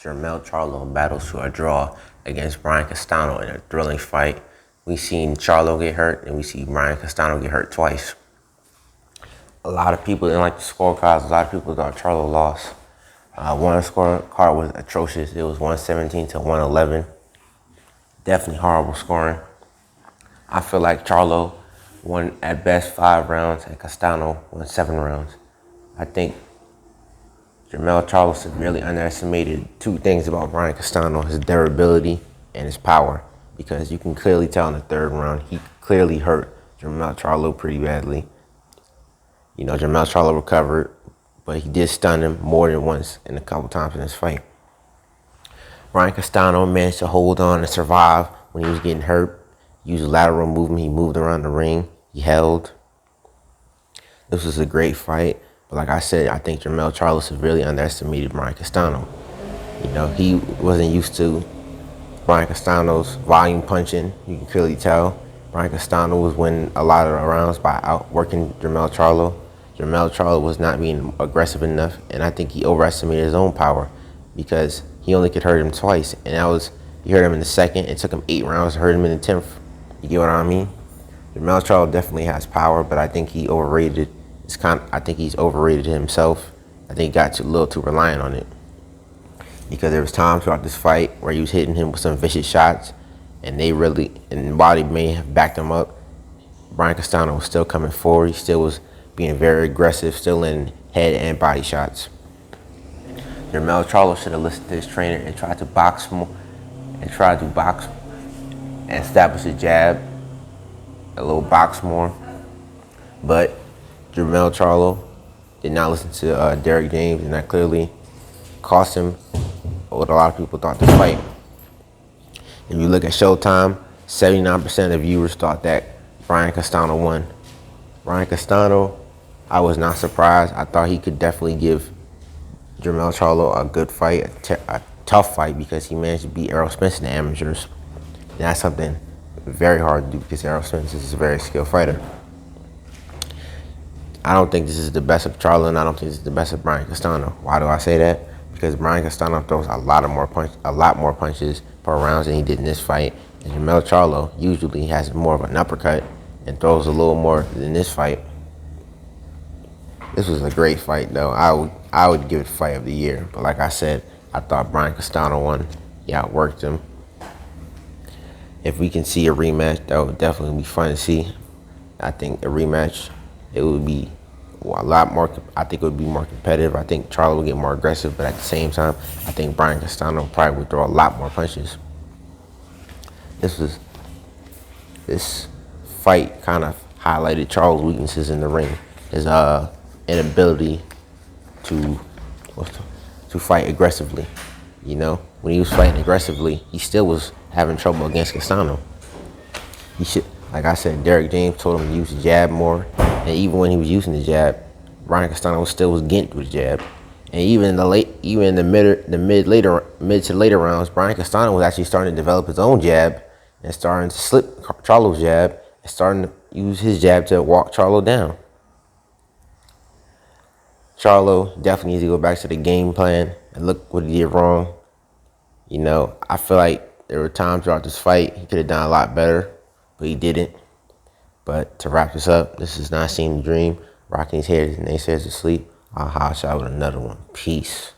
Jermell Charlo battles to a draw against Brian Castano in a thrilling fight. We seen Charlo get hurt, and we see Brian Castano get hurt twice. A lot of people didn't like the scorecards. A lot of people thought Charlo lost. One scorecard was atrocious. It was 117 to 111. Definitely horrible scoring. I feel like Charlo won at best 5 rounds, and Castano won 7 rounds. I think Jermell Charlo severely underestimated 2 things about Brian Castano: his durability and his power. Because you can clearly tell in the 3rd round, he clearly hurt Jermell Charlo pretty badly. You know, Jermell Charlo recovered, but he did stun him more than once and a couple times in this fight. Brian Castano managed to hold on and survive when he was getting hurt. He used lateral movement. He moved around the ring. He held. This was a great fight. But like I said, I think Jermell Charlo severely underestimated Brian Castano. You know, he wasn't used to Brian Castano's volume punching. You can clearly tell. Brian Castano was winning a lot of rounds by outworking Jermell Charlo. Jermell Charlo was not being aggressive enough, and I think he overestimated his own power because he only could hurt him twice, and that was, he hurt him in the 2nd. It took him 8 rounds to hurt him in the 10th. You get what I mean? Jermell Charlo definitely has power, but I think he overrated. I think he's overrated himself. I think he got a little too reliant on it because there was times throughout this fight where he was hitting him with some vicious shots, and while they may have backed him up, Brian Castano was still coming forward. He still was being very aggressive, still in head and body shots. Jermell Charlo should have listened to his trainer and tried to box more, and establish a jab, a little box more. But Jermell Charlo did not listen to Derek James, and that clearly cost him what a lot of people thought this fight. If you look at Showtime, 79% of viewers thought that Brian Castano won. Brian Castano, I was not surprised. I thought he could definitely give Jermell Charlo a good fight, a tough fight, because he managed to beat Errol Spence in the amateurs. And that's something very hard to do because Errol Spence is a very skilled fighter. I don't think this is the best of Charlo, and I don't think this is the best of Brian Castano. Why do I say that? Because Brian Castano throws a lot more punches per round than he did in this fight. And Jermell Charlo usually has more of an uppercut and throws a little more than this fight. This was a great fight, though. I would give it fight of the year. But like I said, I thought Brian Castano won. He outworked him. If we can see a rematch, that would definitely be fun to see. I think a rematch, it would be a lot more. I think it would be more competitive. I think Charlo would get more aggressive, but at the same time, I think Brian Castano probably would throw a lot more punches. This fight kind of highlighted Charlo's weaknesses in the ring. His inability to fight aggressively. You know, when he was fighting aggressively, he still was having trouble against Castano. He should, like I said, Derek James told him to use the jab more, and even when he was using the jab, Brian Castano still was getting through the jab. And even in the mid to later rounds, Brian Castano was actually starting to develop his own jab and starting to slip Charlo's jab and starting to use his jab to walk Charlo down. Charlo definitely needs to go back to the game plan and look what he did wrong. You know, I feel like there were times throughout this fight he could have done a lot better, but he didn't. But to wrap this up, this is Not Seeing the Dream. Rocking his head, and they says to sleep. I'll holler at with another one. Peace.